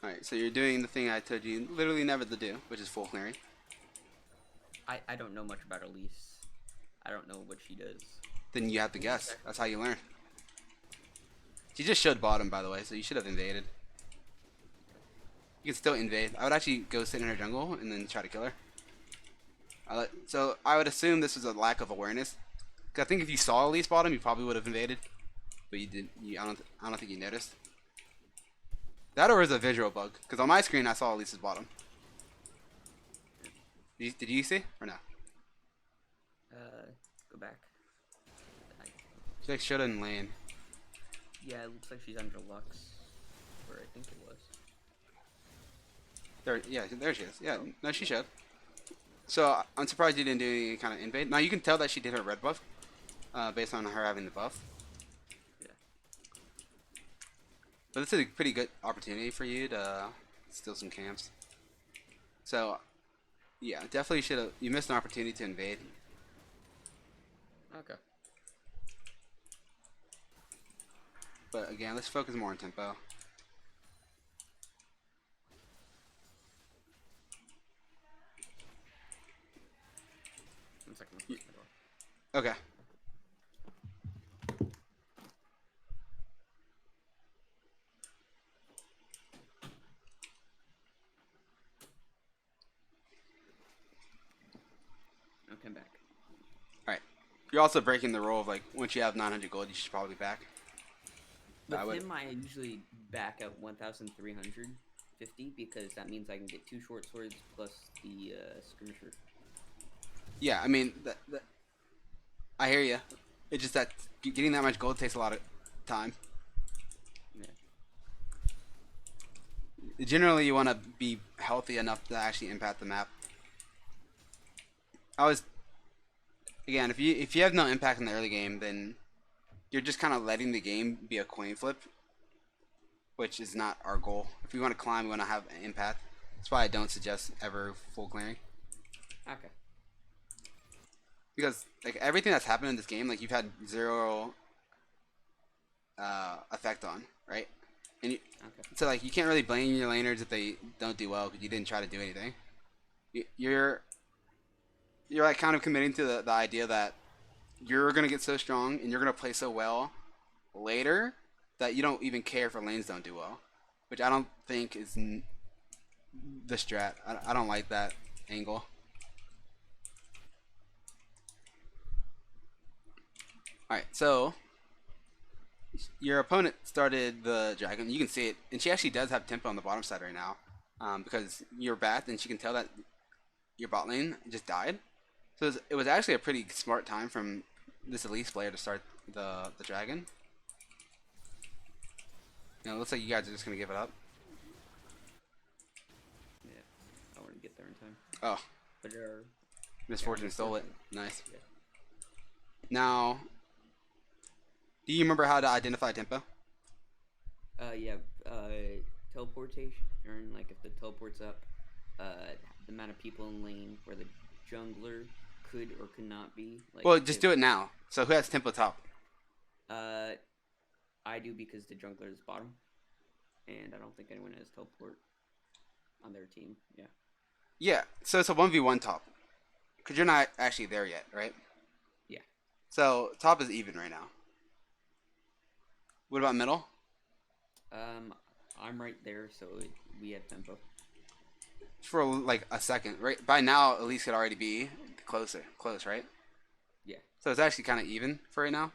Alright, so you're doing the thing I told you literally never to do, which is full clearing. I don't know much about Elise. I don't know what she does. Then you have to What guess. exactly? That's how you learn. She just showed bottom, by the way, so you should have invaded. You can still invade. I would actually go sit in her jungle and then try to kill her. So I would assume this was a lack of awareness. 'Cause I think if you saw Elise bottom, you probably would have invaded, but you didn't. I don't think you noticed. That or is a visual bug? Because on my screen I saw Elise's bottom. Did you see or no? Go back. I, She like showed in lane. yeah, it looks like she's under Lux, where I think it was. There, yeah, there she is. Yeah, Oh, no, she yeah, showed. So I'm surprised you didn't do any kind of invade. Now you can tell that she did her red buff, based on her having the buff. yeah. But this is a pretty good opportunity for you to steal some camps. So yeah, definitely should have. You missed an opportunity to invade. Okay. But again, let's focus more on tempo. 1 second. Okay. Okay, I'm back. All right. You're also breaking the rule of like once you have 900 gold, you should probably be back. With I would. him, I usually back at 1,350 because that means I can get 2 short swords plus the skirmisher. Yeah, I mean, I hear you. It's just that getting that much gold takes a lot of time. Yeah. Generally, you want to be healthy enough to actually impact the map. I was again, if you have no impact in the early game, then you're just kind of letting the game be a coin flip, which is not our goal. If we want to climb, we want to have an impact. That's why I don't suggest ever full clearing. Okay. Because like everything that's happened in this game, like you've had zero effect on, right? And Okay. so like you can't really blame your laners if they don't do well because you didn't try to do anything. You're you're like kind of committing to the idea that you're gonna get so strong and you're gonna play so well later that you don't even care if our lanes don't do well, which I don't think is the strat. I don't like that angle. All right, so your opponent started the dragon. You can see it, and she actually does have tempo on the bottom side right now, because you're Bath, and she can tell that your bot lane just died. So it was actually a pretty smart time from this Elise player to start the dragon. It looks like you guys are just gonna give it up. Yeah. I want to get there in time. Oh, But yeah, misfortune stole it. unfortunately. Nice. Yeah. Now, do you remember how to identify tempo? Yeah. Teleportation, or like if the teleport's up, the amount of people in lane where the jungler could or could not be. Like Well, just if do it now. So who has tempo top? uh, I do because the jungler is bottom, and I don't think anyone has teleport on their team. Yeah. Yeah. So it's a 1v1 top. Because you're not actually there yet, right? Yeah. So top is even right now. What about middle? I'm right there, so we have tempo. For like a second, right? By now, Elise could already be close, right? Yeah. So it's actually kind of even for right now.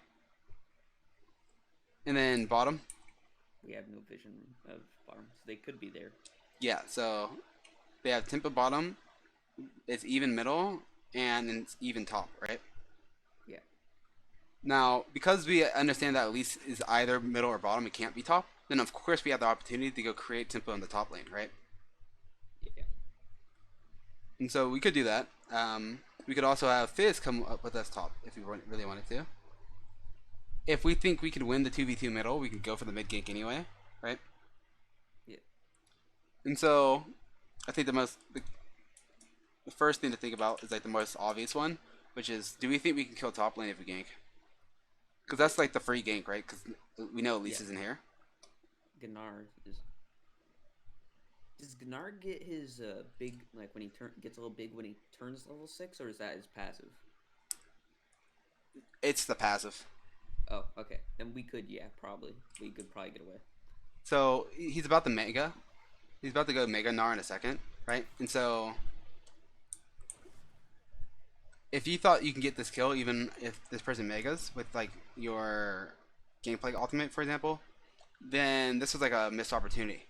And then bottom, We have no vision of bottom, so they could be there. yeah. So they have tempo bottom. It's even middle, and it's even top, right? Yeah. Now, because we understand that Elise is either middle or bottom, it can't be top. Then of course we have the opportunity to go create tempo in the top lane, right? Yeah. And so we could do that. We could also have Fizz come up with us top if we really wanted to. If we think we could win the 2v2 middle, we could go for the mid gank anyway, right? Yeah. And so I think the first thing to think about is like the most obvious one, which is do we think we can kill top lane if we gank? Because that's like the free gank, right? Because we know Elise Yeah. isn't here. Gnar is. Does Gnar get his big like when he gets a little big when he turns level 6, or is that his passive? It's the passive. Oh, okay. Then we could, yeah, probably. We could probably get away. So he's about to mega. He's about to go mega Gnar in a second, right? And so if you thought you can get this kill even if this person megas with like your gameplay ultimate, for example, then this was like a missed opportunity.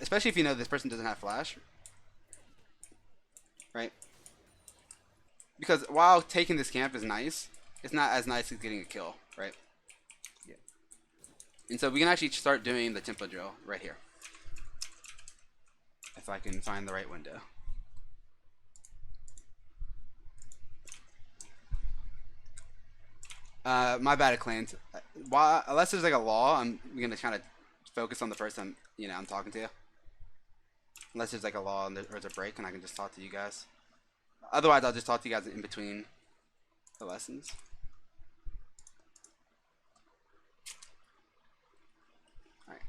Especially if you know this person doesn't have flash, right? Because while taking this camp is nice, it's not as nice as getting a kill, right? Yeah. And so we can actually start doing the tempo drill right here. If I can find the right window. My bad at claims. Unless there's like a law, I'm gonna kind of focus on the person I'm talking to. Unless there's like a law or there's a break, and I can just talk to you guys. Otherwise, I'll just talk to you guys in between the lessons. All right.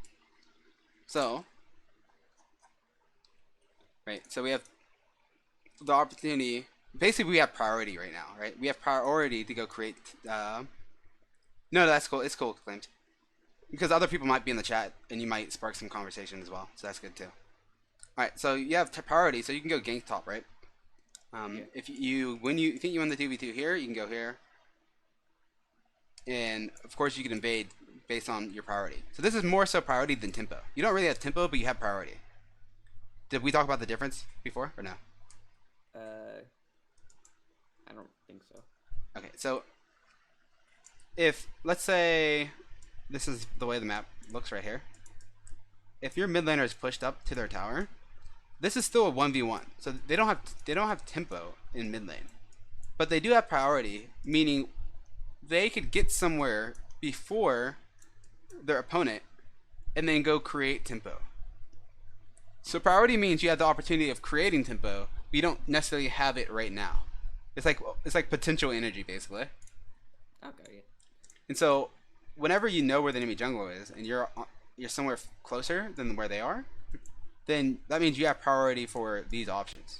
So, right. So we have the opportunity. Basically, we have priority right now, right? We have priority to go create. No, that's cool. It's cool, claimed. Because other people might be in the chat, and you might spark some conversation as well. So that's good too. All right. So you have priority, so you can go gank top, right? Yeah. If you when you think you win the 2v2 here, you can go here, and of course you can invade based on your priority. So this is more so priority than tempo. You don't really have tempo, but you have priority. Did we talk about the difference before or no? I don't think so. Okay, so if let's say this is the way the map looks right here. If your mid laner is pushed up to their tower, this is still a 1v1. So they don't have tempo in mid lane. But they do have priority, meaning they could get somewhere before their opponent and then go create tempo. So priority means you have the opportunity of creating tempo, but you don't necessarily have it right now. It's like potential energy basically. Okay. Yeah. And so whenever you know where the enemy jungler is and you're somewhere closer than where they are, then that means you have priority for these options.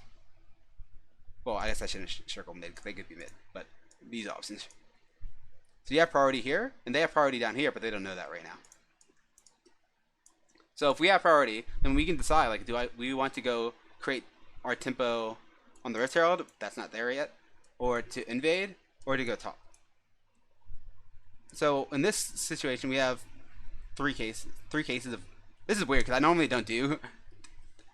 Well, I guess I shouldn't circle mid because they could be mid, but these options. So you have priority here, and they have priority down here, but they don't know that right now. So if we have priority, then we can decide like, we want to go create our tempo on the Rift Herald? That's not there yet, or to invade, or to go top. So in this situation, we have three cases of. This is weird because I normally don't do,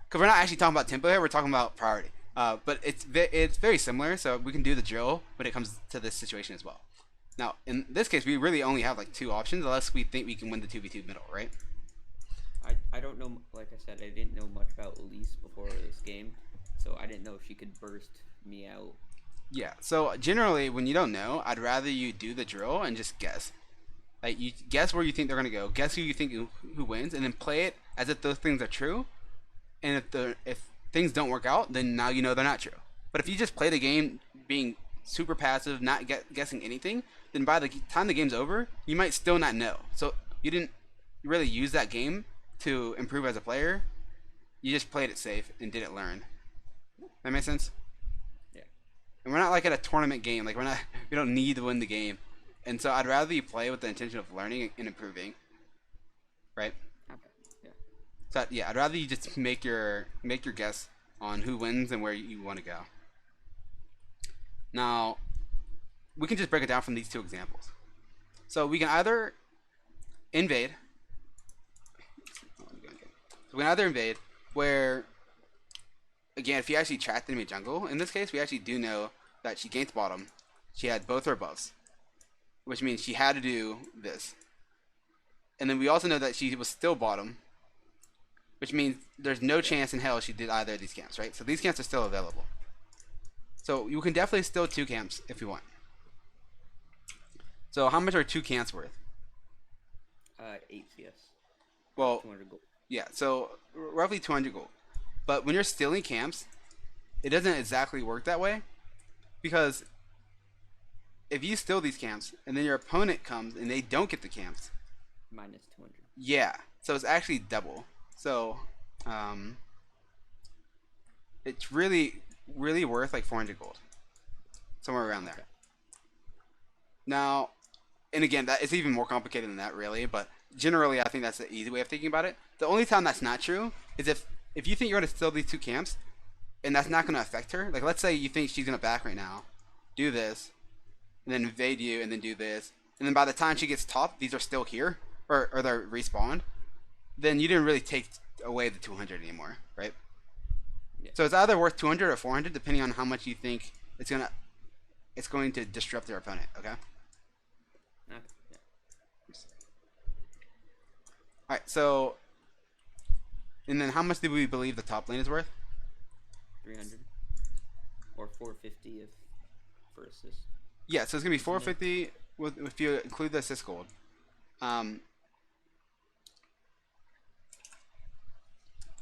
because we're not actually talking about tempo here. We're talking about priority. But it's very similar, so we can do the drill when it comes to this situation as well. Now, in this case, we really only have like two options, unless we think we can win the 2v2 middle, right? I don't know. Like I said, I didn't know much about Elise before this game, so I didn't know if she could burst me out. Yeah. So generally, when you don't know, I'd rather you do the drill and just guess. Like you guess where you think they're gonna go, guess who you think who wins, and then play it as if those things are true. And if things don't work out, then now you know they're not true. But if you just play the game being super passive, not guessing anything, then by the time the game's over, you might still not know. So you didn't really use that game to improve as a player. You just played it safe and didn't learn. That makes sense? Yeah. And we're not like at a tournament game. Like we don't need to win the game. And so I'd rather you play with the intention of learning and improving. Right? Okay. Yeah. So yeah, I'd rather you just make your guess on who wins and where you want to go. Now, we can just break it down from these two examples. So we can either invade. So we can either invade where, again, if you actually track the enemy jungle, in this case, we actually do know that she ganked bottom. She had both her buffs, which means she had to do this. And then we also know that she was still bottom, which means there's no chance in hell she did either of these camps, right? So these camps are still available. So you can definitely still 2 camps if you want. So how much are 2 camps worth? 8 CS. Well, 200 gold. yeah, so roughly 200 gold. But when you're stealing camps, it doesn't exactly work that way, because if you steal these camps and then your opponent comes and they don't get the camps, Minus 200. yeah, so it's actually double. So Um, it's really, really worth like 400 gold, somewhere around there. Okay. Now, and again, that it's even more complicated than that, really. But generally, I think that's the easy way of thinking about it. The only time that's not true is if you think you're going to steal these two camps, and that's not going to affect her. Like, let's say you think she's going to back right now, do this, and then invade you, and then do this, and then by the time she gets top, these are still here, or they're respawned. Then you didn't really take away the 200 anymore, right? Yeah. So it's either worth 200 or 400, depending on how much you think it's going to disrupt their opponent. Okay. Okay. Yeah. All right. So, and then how much do we believe the top lane is worth? 300 or 450 if for assist. Yeah. So it's gonna be 450 if you include the assist gold.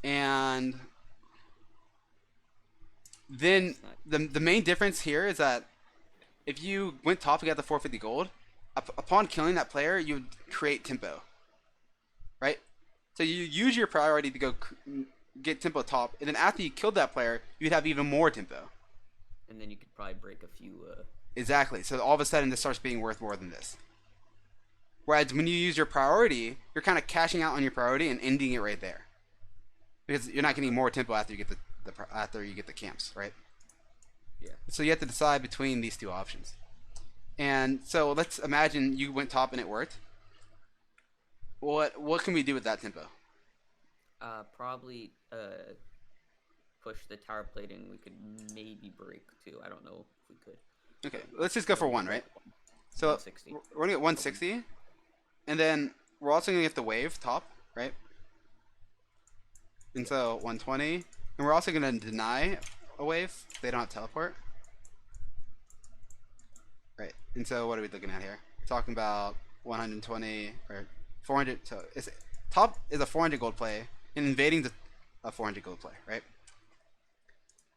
And then the main difference here is that if you went top and got the 450 gold, upon killing that player, you would create tempo, right? So you use your priority to go get tempo top, and then after you killed that player, you'd have even more tempo. And then you could probably break a few. Exactly. So all of a sudden, this starts being worth more than this. Whereas when you use your priority, you're kind of cashing out on your priority and ending it right there, because you're not getting more tempo after you get the camps, right? Yeah. So you have to decide between these two options. And so let's imagine you went top and it worked. What can we do with that tempo? Probably push the tower plating. We could maybe break two. I don't know if we could. Okay, let's just go for one, right? So 160. we're gonna get 160, and then we're also gonna get the wave top, right? And so 120, and we're also gonna deny a wave. They don't have teleport, right? And so what are we looking at here? Talking about 120 or 400. So top is a 400 gold play, and invading's a 400 gold play, right?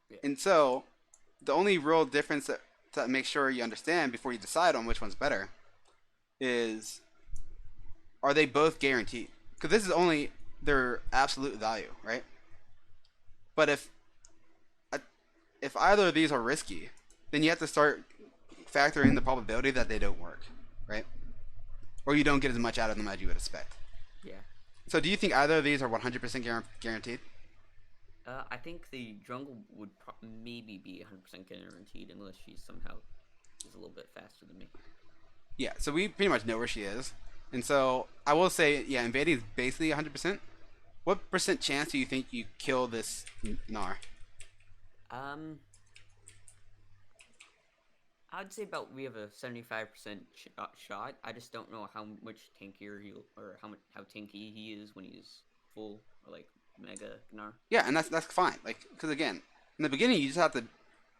Yeah. And so the only real difference that to make sure you understand before you decide on which one's better is, are they both guaranteed? Because this is only their absolute value, right? But if either of these are risky, then you have to start factoring the probability that they don't work, right? Or you don't get as much out of them as you would expect. Yeah. So do you think either of these are 100% guaranteed? I think the jungle would maybe be 100% guaranteed unless she's somehow is a little bit faster than me. Yeah, so we pretty much know where she is. And so I will say, yeah, invading is basically 100%. What percent chance do you think you kill this Gnar? I'd say about we have a 75% shot. I just don't know how much tankier how tanky he is when he's full or like mega Gnar. Yeah, and that's fine. Like, because again, in the beginning you just have to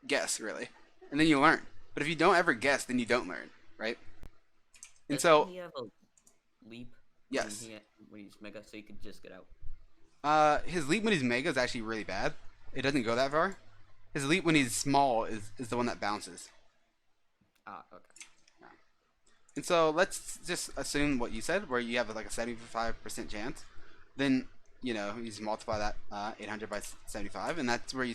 guess really, and then you learn. But if you don't ever guess, then you don't learn, right? And Doesn't so he have a leap? yes, When he's mega, so you could just get out. his leap when he's mega is actually really bad. It doesn't go that far. His leap when he's small is the one that bounces. Ah, okay. Yeah. And so let's just assume what you said, where you have like a 75% chance. Then you just multiply that 800 by 75, and that's where you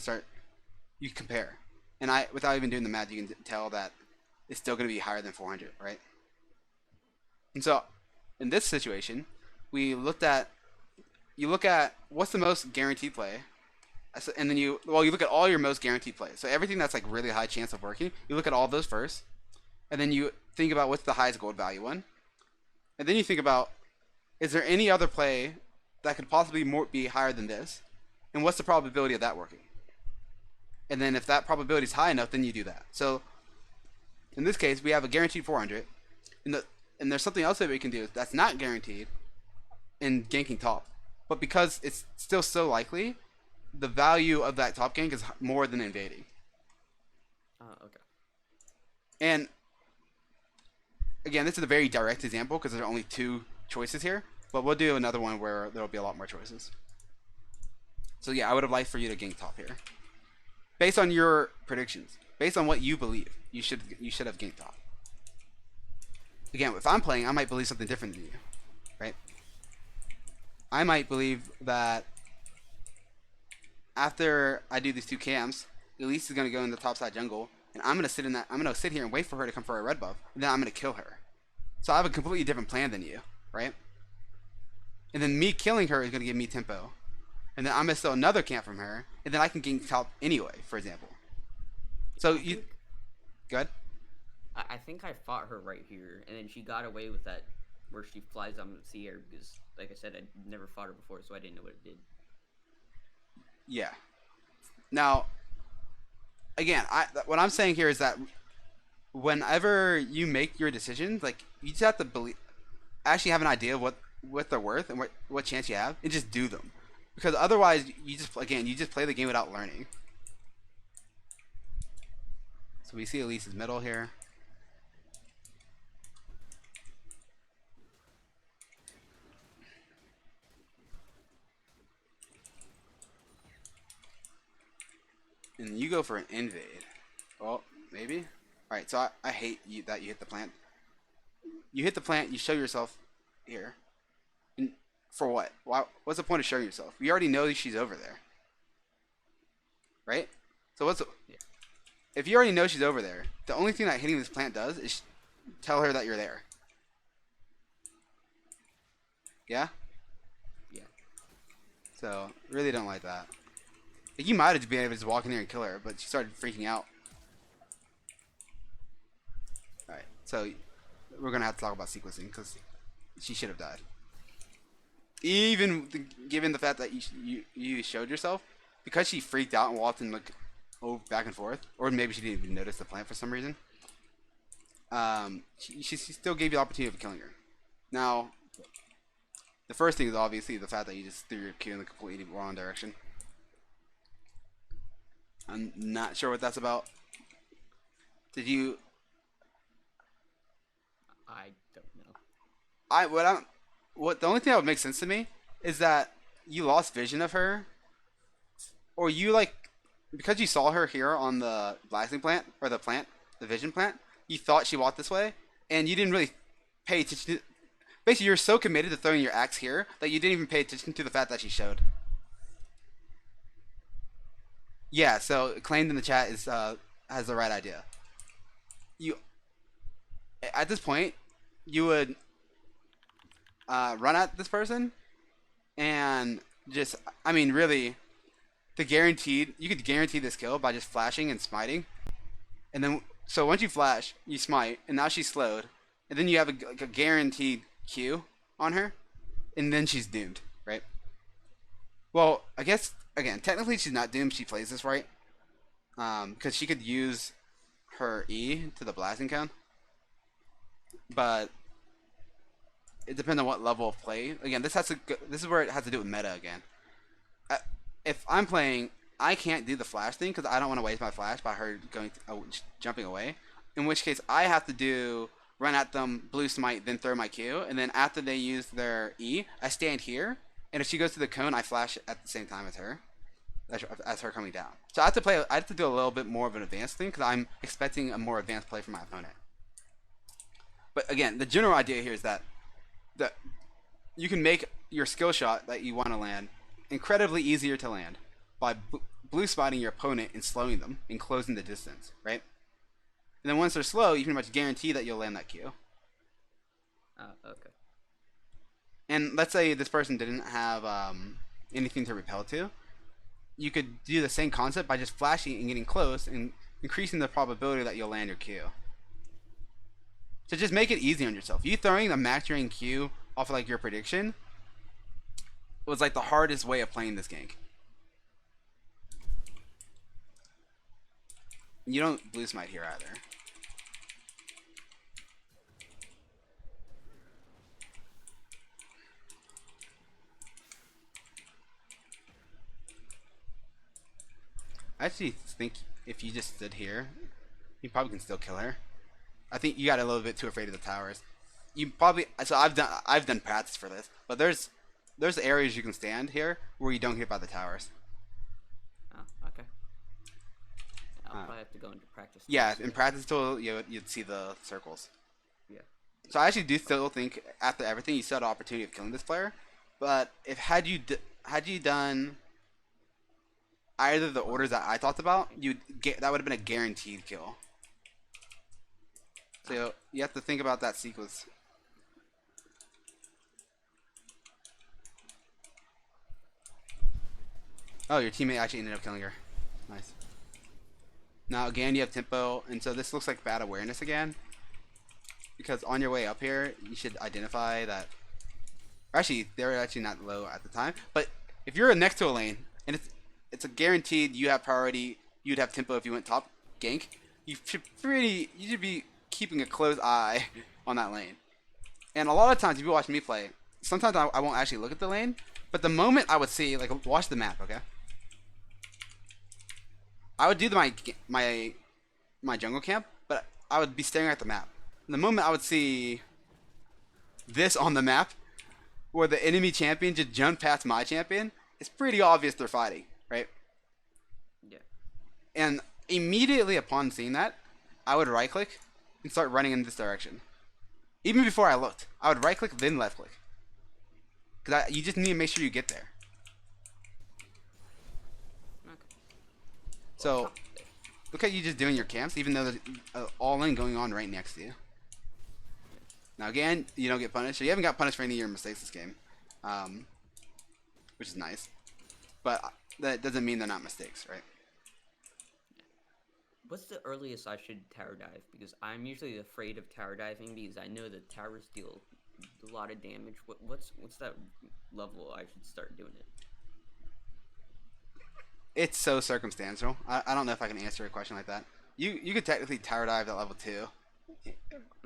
compare. And without even doing the math, you can tell that it's still going to be higher than 400, right? And so in this situation, you look at what's the most guaranteed play, and then you look at all your most guaranteed plays. So everything that's like really high chance of working, you look at all those first, and then you think about what's the highest gold value one, and then you think about, is there any other play that could possibly be higher than this, and what's the probability of that working? And then if that probability is high enough, then you do that. So in this case, we have a guaranteed 400, and there's something else that we can do that's not guaranteed in ganking top, but because it's still so likely, the value of that top gank is more than invading. Okay. And again, this is a very direct example because there are only two choices here, but we'll do another one where there will be a lot more choices. So yeah, I would have liked for you to gank top here, based on your predictions, based on what you believe. You should have ganked top. Again, if I'm playing, I might believe something different than you, right? I might believe that after I do these two camps, Elise is gonna go in the top side jungle, and I'm gonna sit in that. I'm gonna sit here and wait for her to come for a red buff, and then I'm gonna kill her. So I have a completely different plan than you, right? And then me killing her is gonna give me tempo, and then I'm gonna steal another camp from her, and then I can gain top anyway, for example. So I you think good? I think I fought her right here, and then she got away with that, where she flies on the air because, like I said, I'd never fought her before, so I didn't know what it did. Yeah. Now, again, what I'm saying here is that whenever you make your decisions, like you just have to believe, actually have an idea of what they're worth and what chance you have, and just do them. Because otherwise, you just play the game without learning. So we see Elise's middle here. And you go for an invade. Well, maybe. All right. So I hate that you hit the plant. You hit the plant. You show yourself here. And for what? What's the point of showing yourself? We already know she's over there, right? So Yeah. if you already know she's over there? The only thing that hitting this plant does is tell her that you're there. Yeah. Yeah. So really don't like that. Like, you might have been able to just walk in there and kill her, but she started freaking out. All right. So we're gonna have to talk about sequencing because she should have died. Even given the fact that you showed yourself, because she freaked out and walked in like back and forth, or maybe she didn't even notice the plant for some reason. She still gave you the opportunity of killing her. Now, the first thing is obviously the fact that you just threw your Q in the completely wrong direction. I'm not sure what that's about. Did you? I don't know. What the only thing that would make sense to me is that you lost vision of her, or you like because you saw her here on the blasting plant or the vision plant. You thought she walked this way, and you didn't really pay attention. Basically, you're so committed to throwing your axe here that you didn't even pay attention to the fact that she showed. Yeah, so claimed in the chat is has the right idea. You at this point you would run at this person and just I mean really you could guarantee this kill by just flashing and smiting, and then so once you flash you smite and now she's slowed, and then you have like a guaranteed Q on her, and then she's doomed, right? Well, I guess again technically she's not doomed. She plays this right, because she could use her E to the blasting cone, but it depends on what level of play. Again, this is where it has to do with meta again. If I'm playing, I can't do the flash thing because I don't want to waste my flash by her jumping away. In which case, I have to do run at them, blue smite, then throw my Q, and then after they use their E, I stand here, and if she goes to the cone, I flash at the same time as her, as her coming down. So I have to play. I have to do a little bit more of an advanced thing because I'm expecting a more advanced play from my opponent. But again, the general idea here is that you can make your skill shot that you want to land incredibly easier to land by blue spotting your opponent and slowing them and closing the distance, right? And then once they're slow, you pretty much guarantee that you'll land that Q. Okay. And let's say this person didn't have anything to repel to. You could do the same concept by just flashing and getting close and increasing the probability that you'll land your Q. So just make it easy on yourself. You throwing a max rank Q off of like your prediction was like the hardest way of playing this gank. You don't blue smite here either. I actually think if you just stood here, you probably can still kill her. I think you got a little bit too afraid of the towers. You probably so I've done practice for this, but there's areas you can stand here where you don't get by the towers. Oh, okay. I'll probably have to go into practice. Yeah, in practice tool you'd see the circles. Yeah. So I actually do still think after everything you still had an opportunity of killing this player, but if had you done either of the orders that I talked about, you'd get that would have been a guaranteed kill. So you have to think about that sequence. Oh, your teammate actually ended up killing her. Nice. Now again, you have tempo, and so this looks like bad awareness again. Because on your way up here, you should identify that. Actually, they were actually not low at the time. But if you're next to a lane, and it's a guaranteed you have priority, you'd have tempo if you went top gank. You should be keeping a close eye on that lane. And a lot of times, if you watch me play, sometimes I won't actually look at the lane. But the moment I would see, like, watch the map, okay? I would do my jungle camp, but I would be staring at the map. The moment I would see this on the map, where the enemy champion just jumped past my champion, it's pretty obvious they're fighting, right? Yeah. And immediately upon seeing that, I would right click and start running in this direction. Even before I looked, I would right click then left click. Because you just need to make sure you get there. Okay. So, look at you just doing your camps, even though there's all-in going on right next to you. Now again, you don't get punished. So you haven't got punished for any of your mistakes this game, which is nice. But that doesn't mean they're not mistakes, right? What's the earliest I should tower dive? Because I'm usually afraid of tower diving because I know that towers deal a lot of damage. What's that level I should start doing it? It's so circumstantial. I don't know if I can answer a question like that. You could technically tower dive at level 2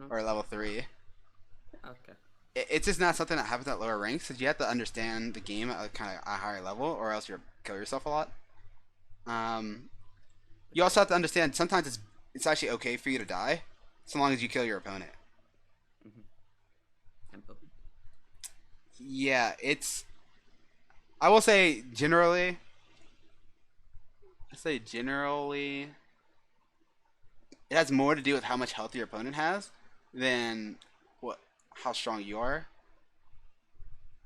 or level 3. Okay. It's just not something that happens at lower ranks, because you have to understand the game at kind of a higher level, or else you'll kill yourself a lot. You also have to understand sometimes it's actually okay for you to die, so long as you kill your opponent. Tempo. Yeah, I will say generally. It has more to do with how much health your opponent has than how strong you are.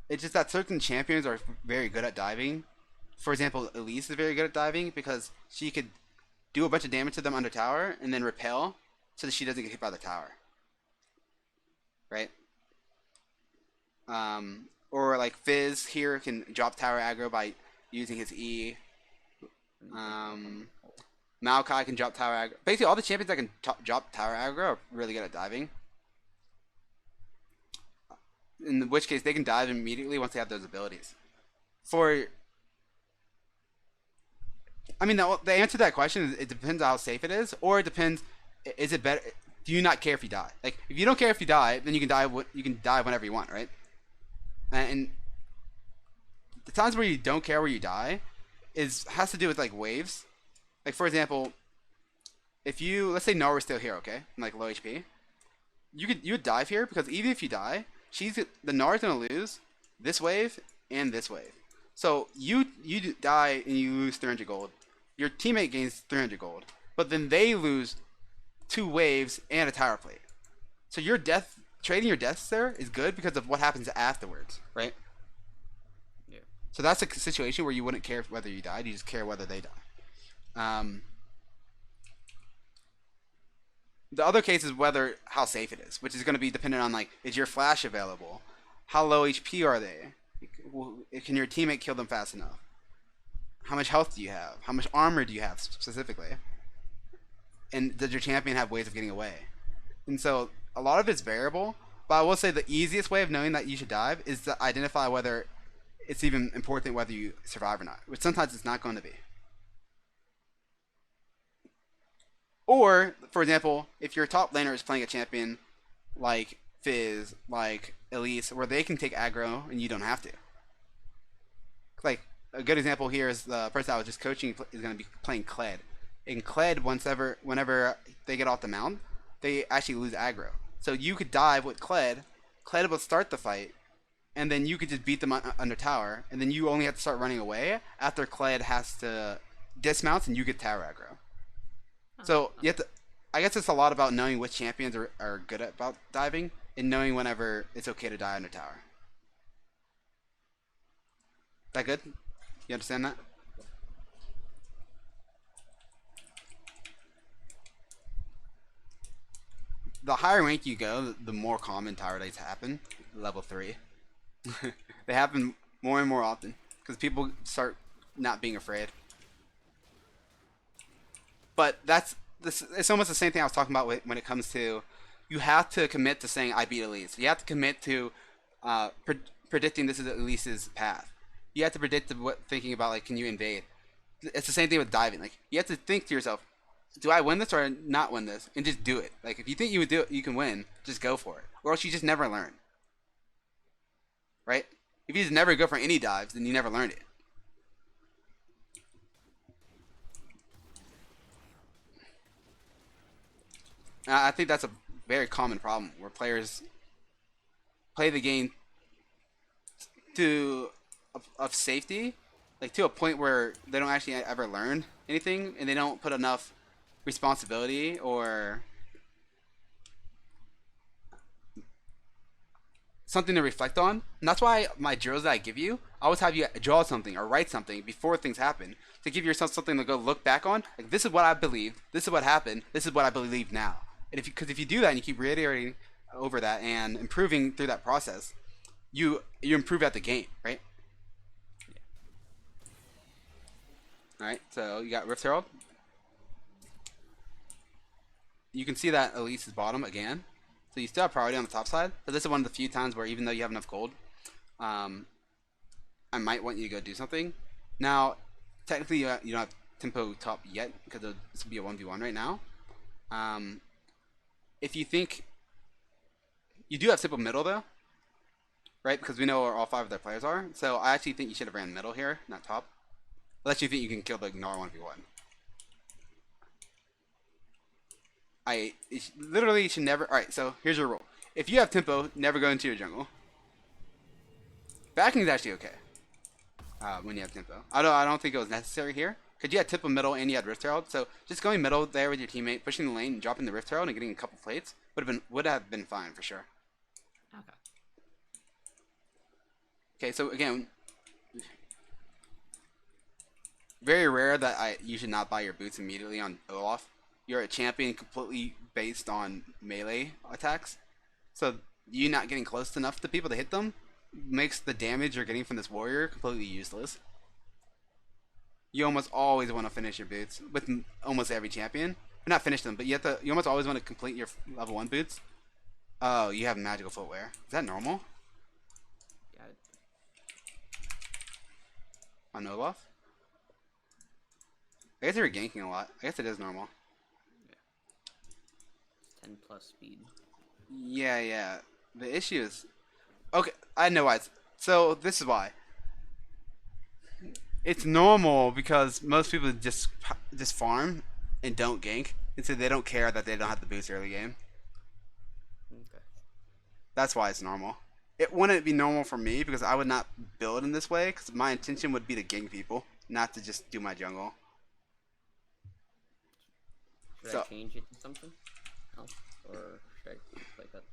It's just that certain champions are very good at diving. For example, Elise is very good at diving because she could do a bunch of damage to them under tower and then repel so that she doesn't get hit by the tower. Right? Or like Fizz here can drop tower aggro by using his E. Maokai can drop tower aggro. Basically, all the champions that can drop tower aggro are really good at diving. In which case, they can dive immediately once they have those abilities. The answer to that question is it depends on how safe it is, or it depends. Is it better? Do you not care if you die? Like, if you don't care if you die, then you can dive. You can dive whenever you want, right? And the times where you don't care where you die has to do with like waves. Like, for example, let's say Nara's still here, okay, and like low HP, you would dive here because even if you die, the Nara's gonna lose this wave and this wave. So you die and you lose 300 gold. Your teammate gains 300 gold, but then they lose 2 waves and a tower plate. So trading your deaths there is good because of what happens afterwards, right? Yeah. So that's a situation where you wouldn't care whether you died; you just care whether they die. The other case is how safe it is, which is going to be dependent on, like, is your flash available? How low HP are they? Can your teammate kill them fast enough? How much health do you have? How much armor do you have specifically? And does your champion have ways of getting away? And so a lot of it's variable, but I will say the easiest way of knowing that you should dive is to identify whether it's even important whether you survive or not, which sometimes it's not going to be. Or, for example, if your top laner is playing a champion like Fizz, like Elise, where they can take aggro and you don't have to. Like, a good example here is the person I was just coaching is going to be playing Kled. And Kled, whenever they get off the mound, they actually lose aggro. So you could dive with Kled will start the fight, and then you could just beat them under tower, and then you only have to start running away after Kled has to dismount and you get tower aggro. So you have to, I guess it's a lot about knowing which champions are good about diving and knowing whenever it's okay to die under tower. That good? You understand that? the higher rank you go, the more common tower dates happen. Level 3. They happen more and more often because people start not being afraid. But that's this. It's almost the same thing I was talking about when it comes to you have to commit to saying I beat Elise. You have to commit to predicting this is Elise's path. You have to predict thinking about like can you invade. It's the same thing with diving. Like you have to think to yourself, do I win this or not win this, and just do it. Like if you think you would do it, you can win. Just go for it, or else you just never learn. Right? If you just never go for any dives, then you never learned it. I think that's a very common problem where players play the game to of safety, like to a point where they don't actually ever learn anything, and they don't put enough responsibility or something to reflect on. And that's why my drills that I give you, I always have you draw something or write something before things happen to give yourself something to go look back on. Like this is what I believed, this is what happened, this is what I believe now. And if you do that and you keep reiterating over that and improving through that process, you improve at the game, right? All right. So you got Rift Herald. You can see that Elise is bottom again. So you still have priority on the top side. But this is one of the few times where even though you have enough gold, I might want you to go do something. Now, technically you don't have tempo top yet because this will be a 1v1 right now. If you think you do have simple middle though, right? Because we know where all 5 of their players are. So I actually think you should have ran middle here, not top. Unless you think you can kill the Gnar 1v1. Literally should never. Alright, so here's your rule. If you have tempo, never go into your jungle. Backing is actually okay when you have tempo. I don't think it was necessary here. Because you had tempo middle and you had Rift Herald. So just going middle there with your teammate, pushing the lane, and dropping the Rift Herald and getting a couple plates would have been fine for sure. Okay. Okay, so again, very rare that you should not buy your boots immediately on Olaf. You're a champion completely based on melee attacks. So you not getting close enough to people to hit them makes the damage you're getting from this warrior completely useless. You almost always want to finish your boots with almost every champion. Or not finish them, but you almost always want to complete your level 1 boots. Oh, you have magical footwear. Is that normal? Got it. On Olaf? I guess they were ganking a lot. I guess it is normal. Yeah. 10 plus speed. Yeah. The issue is... Okay, I know why. So, this is why. It's normal because most people just farm and don't gank. And so they don't care that they don't have the boost early game. Okay. That's why it's normal. It wouldn't be normal for me because I would not build in this way because my intention would be to gank people, not to just do my jungle. Should I change it to something else? Or should I keep it like that?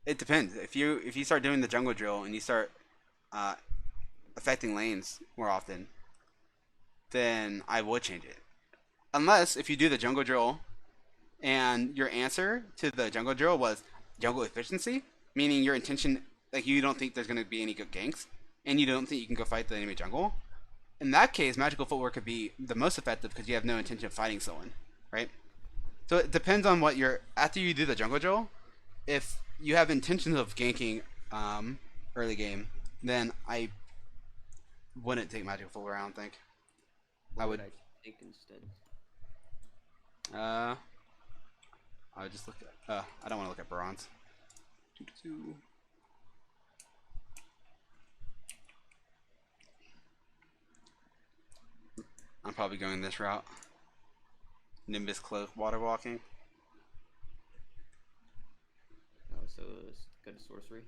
It depends. If you start doing the jungle drill and you start affecting lanes more often, then I would change it. Unless if you do the jungle drill and your answer to the jungle drill was jungle efficiency, meaning your intention, like you don't think there's going to be any good ganks, and you don't think you can go fight the enemy jungle, in that case, magical footwork could be the most effective because you have no intention of fighting someone, right? So it depends on what after you do the jungle drill, if you have intentions of ganking early game, then I wouldn't take magical footwear, I don't think. What would I take instead? I would just look at, I don't want to look at bronze. I'm probably going this route. Nimbus cloak water walking. Oh, so go to sorcery.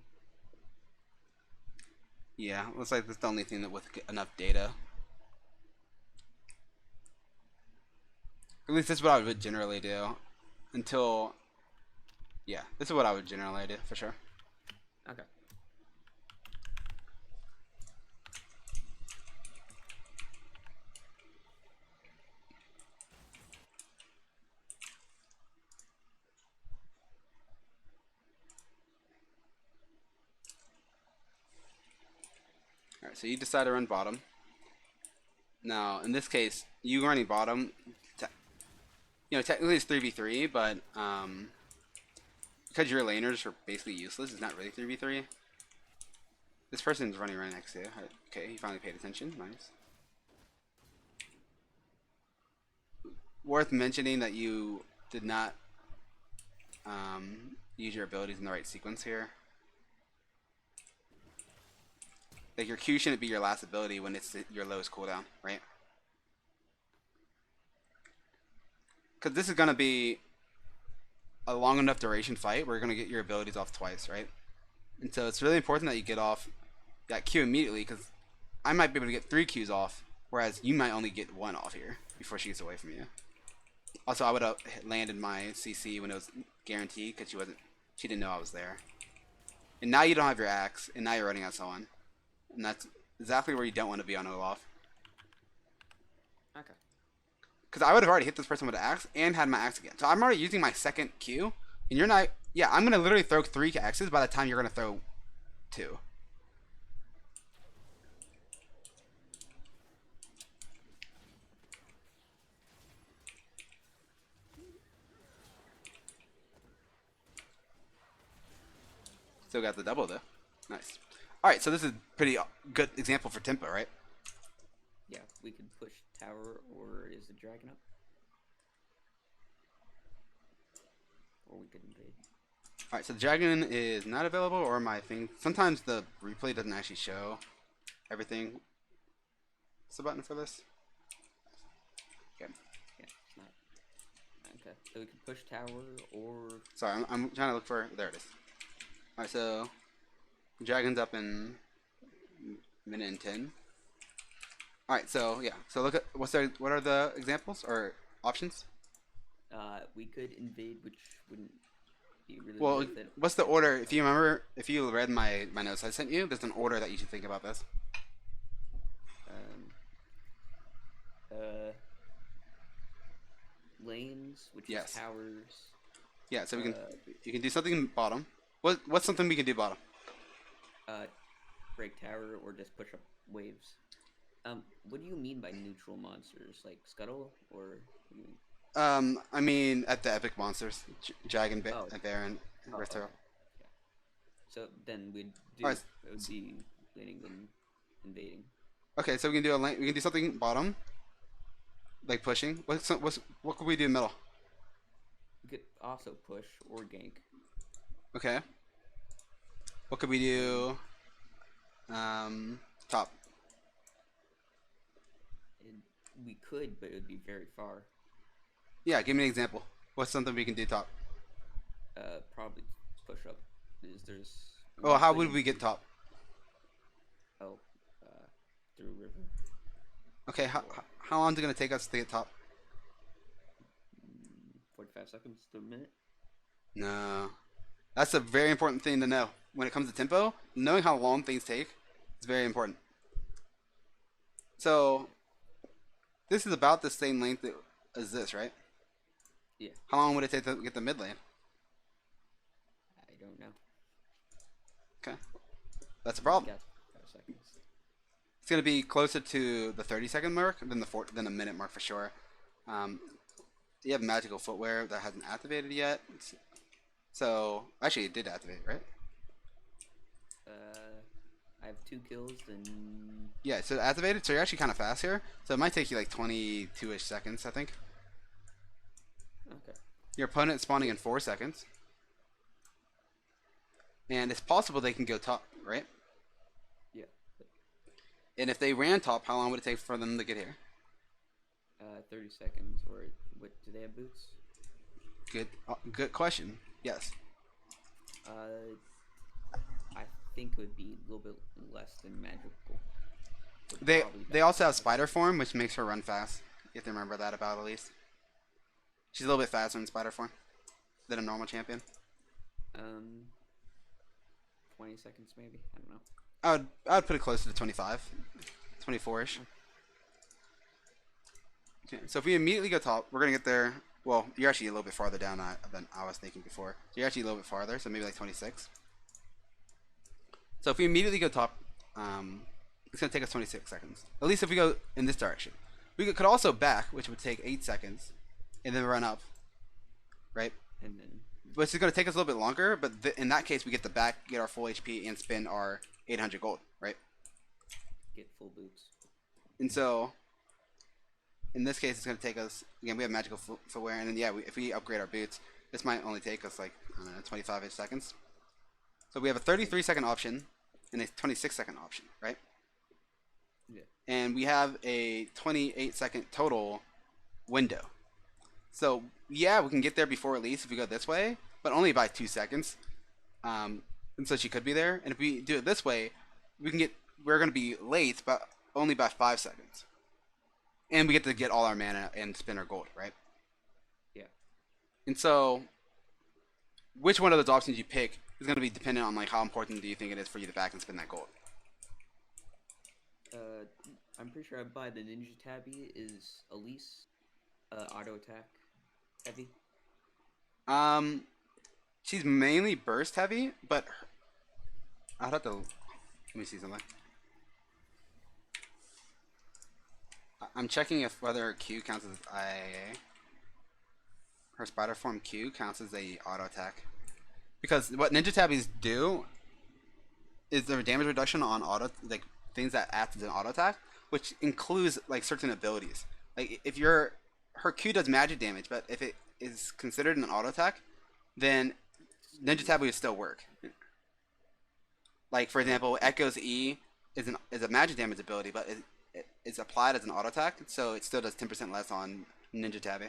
Yeah, looks like that's the only thing that with enough data. At least this is what I would generally do. Until, yeah, this is what I would generally do for sure. Okay. Alright, so you decide to run bottom. Now, in this case, you running bottom, technically it's 3v3, but because your laners are basically useless, it's not really 3v3. This person's running right next to you. Okay, he finally paid attention. Nice. Worth mentioning that you did not use your abilities in the right sequence here. Like your Q shouldn't be your last ability when it's your lowest cooldown, right? Because this is gonna be a long enough duration fight where you're gonna get your abilities off twice, right? And so it's really important that you get off that Q immediately, because I might be able to get 3 Qs off, whereas you might only get 1 off here before she gets away from you. Also, I would have landed my CC when it was guaranteed because she didn't know I was there. And now you don't have your axe, and now you're running out of someone. And that's exactly where you don't want to be on Olaf. Okay. Because I would have already hit this person with an axe and had my axe again. So I'm already using my second Q, and you're not. Yeah, I'm gonna literally throw 3 axes by the time you're gonna throw 2. Still got the double though. Nice. All right, so this is a pretty good example for tempo, right? Yeah, we could push tower, or is the dragon up? Or we could invade. All right, so the dragon is not available, or my thing. Sometimes the replay doesn't actually show everything. What's the button for this? Okay. Yeah, it's not. Okay, so we could push tower, or... Sorry, I'm trying to look for. There it is. All right, so the dragon's up in minute and 10. All right, so yeah, so look at what are the examples or options? We could invade, which wouldn't be really Well, worth it. what's the order? If you remember, if you read my notes I sent you, there's an order that you should think about this. Lanes, which Yes. is towers. Yeah, so you can do something bottom. What's something we can do bottom? Break tower, or just push up waves. What do you mean by neutral monsters? Like Scuttle, or what do you mean? I mean at the epic monsters, Dragon, Oh. Baron, Oh, Rithro. okay. Yeah. So then we'd do Alright. it would be laning and invading. Okay, so we can do something bottom, like pushing. What could we do middle? We could also push or gank. Okay. What could we do? Top. We could, but it would be very far. Yeah, give me an example. What's something we can do top? Probably push up. There's. Oh, how would we get top? Oh, through river. Okay, how long is it gonna take us to get top? 45 seconds to a minute. No, that's a very important thing to know when it comes to tempo. Knowing how long things take is very important. So this is about the same length as this, right? Yeah. How long would it take to get the mid lane? I don't know. Okay, that's a problem. Got 5 seconds. It's gonna be closer to the 30-second mark than than a minute mark for sure. You have magical footwear that hasn't activated yet. So actually, it did activate, right? I have 2 kills and. Yeah, so it activated. So you're actually kind of fast here. So it might take you like 22-ish seconds, I think. Okay. Your opponent spawning in 4 seconds. And it's possible they can go top, right? Yeah. And if they ran top, how long would it take for them to get here? 30 seconds, or what? Do they have boots? Good question. Yes. I think it would be a little bit less than magical. They also have spider form, which makes her run fast. You have to remember that about Elise. She's a little bit faster in spider form than a normal champion. 20 seconds maybe. I don't know. I would put it closer to 25, 24-ish. Okay, so if we immediately go top, we're gonna get there. Well, you're actually a little bit farther down than I was thinking before. So you're actually a little bit farther, so maybe like 26. So if we immediately go top, It's gonna take us 26 seconds. At least if we go in this direction. We could also back, which would take 8 seconds, and then run up, right? And then Which is gonna take us a little bit longer, but in that case, we get the back, get our full HP, and spend our 800 gold, right? get full boots. And so, in this case, it's gonna take us again. We have magical footwear, and then yeah, if we upgrade our boots, this might only take us like I don't know, 25-ish seconds. So we have a 33-second option and a 26-second option, right? Yeah. And we have a 28-second total window. So yeah, we can get there before release if we go this way, but only by 2 seconds. And so she could be there. And if we do it this way, we're gonna be late, but only by 5 seconds. And we get to get all our mana and spend our gold, right? Yeah. And so, which one of those options you pick is going to be dependent on like how important do you think it is for you to back and spend that gold. I'm pretty sure I buy the Ninja Tabby is Elise, auto attack heavy. She's mainly burst heavy, but I'd have to let me see something. I'm checking if whether her Q counts as IA. Her spider form Q counts as a auto attack. Because what Ninja Tabbies do is their damage reduction on auto, like things that act as an auto attack, which includes like certain abilities. Like if her Q does magic damage, but if it is considered an auto attack, then Ninja Tabby would still work. Like for example, Echo's E is a magic damage ability, but it's applied as an auto attack, so it still does 10% less on Ninja Tabby.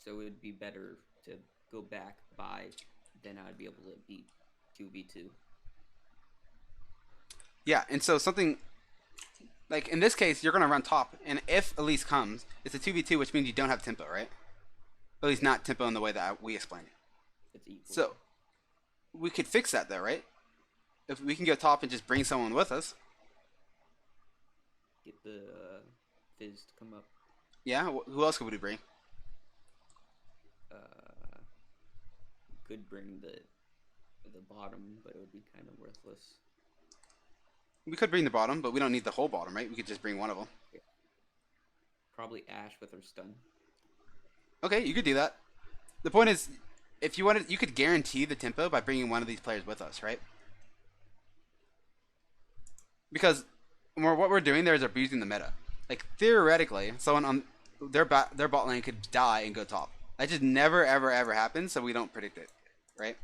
So it would be better to go back by, then I'd be able to beat 2v2. Yeah, and so something like in this case, you're gonna run top, and if Elise comes, it's a 2v2, which means you don't have tempo, right? At least not tempo in the way that we explained it. It's equal. So we could fix that though, right? If we can go top and just bring someone with us. Get the Fizz to come up. Yeah, who else could we bring? Could bring the bottom, but it would be kind of worthless. We could bring the bottom, but we don't need the whole bottom, right? We could just bring one of them. Yeah. Probably Ash with her stun. Okay, you could do that. The point is, if you wanted, you could guarantee the tempo by bringing one of these players with us, right? Because what we're doing there is abusing the meta. Like theoretically, someone on their bot lane could die and go top. That just never ever ever happens, so we don't predict it, right?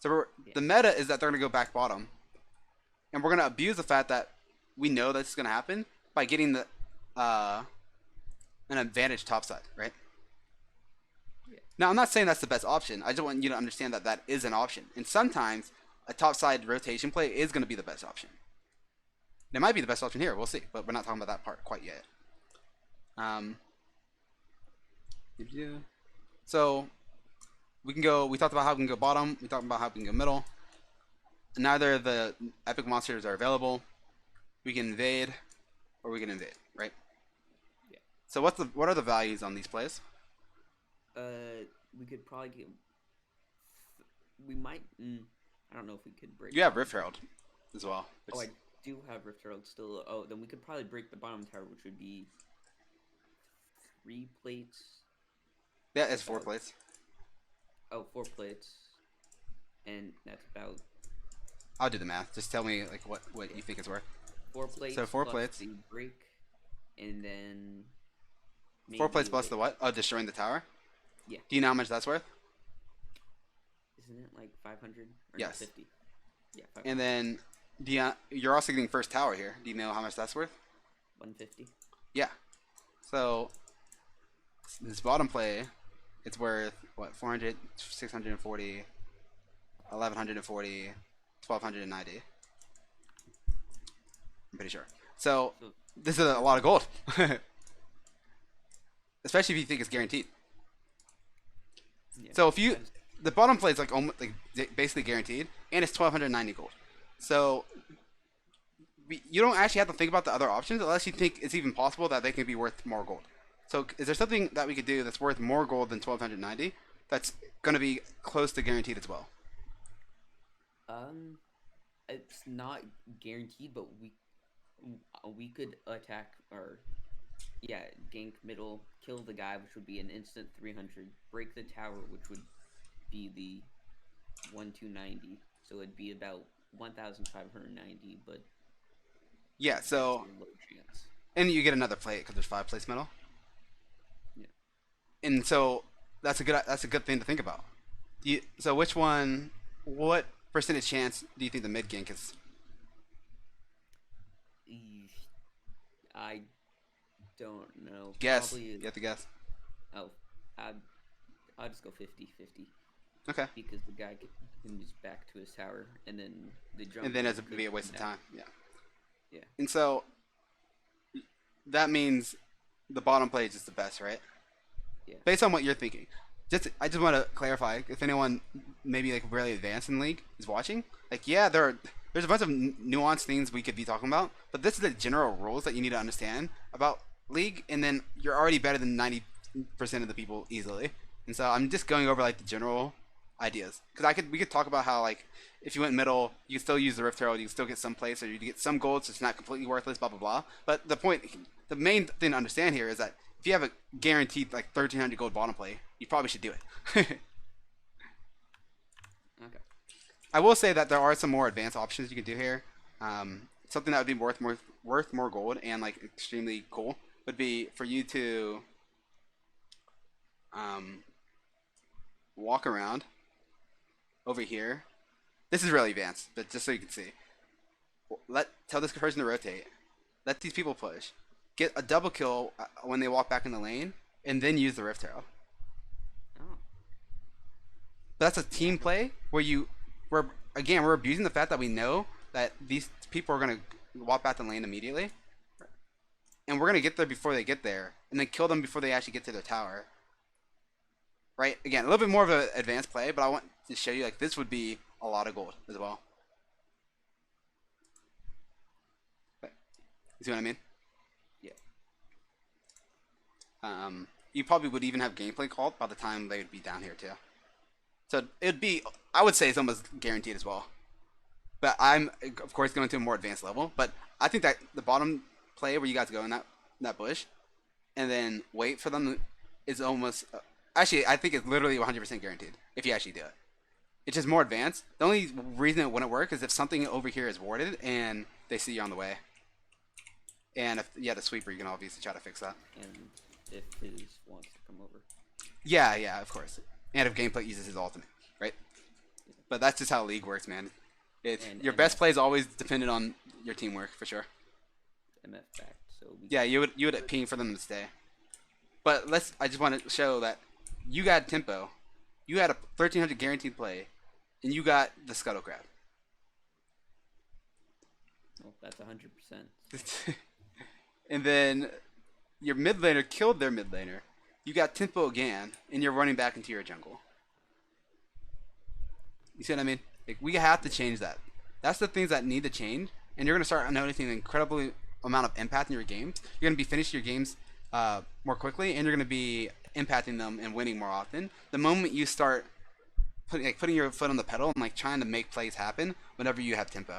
So the meta is that they're gonna go back bottom, and we're gonna abuse the fact that we know that's gonna happen by getting the an advantage top side, right? Yeah. Now I'm not saying that's the best option. I just want you to understand that that is an option, and sometimes a top side rotation play is gonna be the best option. It might be the best option here. We'll see, but we're not talking about that part quite yet. So we can go. We talked about how we can go bottom. We talked about how we can go middle. Neither of the epic monsters are available. We can invade, or we can invade, right? Yeah. So what are the values on these plays? We could probably get. We might. I don't know if we could break. You have Rift Herald as well. Oh, I do have Rift Herald still. Oh, then we could probably break the bottom tower, which would be 3 plates. Yeah, it's 4 plates. Oh, 4 plates, and that's about. I'll do the math. Just tell me like what you think it's worth. 4 plates. So 4 plus plates. The break, and then. 4 plates plus like, the what? Oh, destroying the tower. Yeah. Do you know how much that's worth? Isn't it like 500 or Yes. 50? Yeah. 500. And then you're also getting first tower here. Do you know how much that's worth? 150. Yeah. So this bottom play, it's worth what? 400, 640, 1140, 1290. I'm pretty sure. So this is a lot of gold, especially if you think it's guaranteed. Yeah. So if the bottom play is like almost like basically guaranteed, and it's 1290 gold. So you don't actually have to think about the other options unless you think it's even possible that they can be worth more gold. So is there something that we could do that's worth more gold than 1290 that's going to be close to guaranteed as well? It's not guaranteed, but We could attack or yeah, gank middle, kill the guy, which would be an instant 300. Break the tower, which would be the 1290. So it'd be about 1590, but Yeah. that's So a low chance. and you get another plate because there's 5 plates middle, Yeah. and so that's a good thing to think about. So which one? What percentage chance do you think the mid gank is? I don't know. Guess. Probably. You have to guess. Oh, I'd, I'll just go 50-50 Okay. because the guy can just back to his tower, and then the And jungler then it'd could be a come waste of down. time. Yeah. Yeah. And so that means the bottom play is just the best, right? Yeah. Based on what you're thinking. I just want to clarify if anyone maybe like really advanced in the league is watching. Like, yeah, there's a bunch of nuanced things we could be talking about, but this is the general rules that you need to understand about league, and then you're already better than 90% of the people easily. And so I'm just going over like the general ideas because we could talk about how like if you went middle, you could still use the Rift Herald, you can still get some place, or you get some gold, so it's not completely worthless, blah blah blah. But the main thing to understand here is that if you have a guaranteed like 1,300 gold bottom play, you probably should do it. Okay. I will say that there are some more advanced options you can do here. Something that would be worth more gold and like extremely cool would be for you to um, walk around over here. This is really advanced, but just so you can see. Tell this person to rotate. Let these people push. Get a double kill when they walk back in the lane, and then use the Rift Herald. Oh. But that's a Yeah. team play we're abusing the fact that we know that these people are gonna walk back the lane immediately, and we're gonna get there before they get there, and then kill them before they actually get to their tower. Right? Again, a little bit more of an advanced play, but I want to show you like this would be a lot of gold as well. You see what I mean? Yeah. You probably would even have gameplay called by the time they would be down here too. So it'd be, I would say it's almost guaranteed as well. But I'm, of course, going to a more advanced level. But I think that the bottom play where you guys go in that bush and then wait for them is almost, actually, I think it's literally 100% guaranteed if you actually do it. It's just more advanced. The only reason it wouldn't work is if something over here is warded and they see you on the way. And if you have the sweeper, you can obviously try to fix that. And if his wants to come over. Yeah, yeah, of course. And if gameplay uses his ultimate, right? But that's just how League works, man. And Your best MF, play is always dependent on your teamwork, for sure. MF back, so we Yeah, you would ping for them to stay. But I just want to show that you got tempo, you had a 1,300 guaranteed play, and you got the scuttle crab. well, that's 100%. And then your mid laner killed their mid laner. You got tempo again, and you're running back into your jungle. You see what I mean? Like, we have to change that. That's the things that need to change, and you're gonna start noticing an incredible amount of impact in your games. You're gonna be finishing your games more quickly, and you're gonna be impacting them and winning more often. The moment you start putting your foot on the pedal and like trying to make plays happen, whenever you have tempo.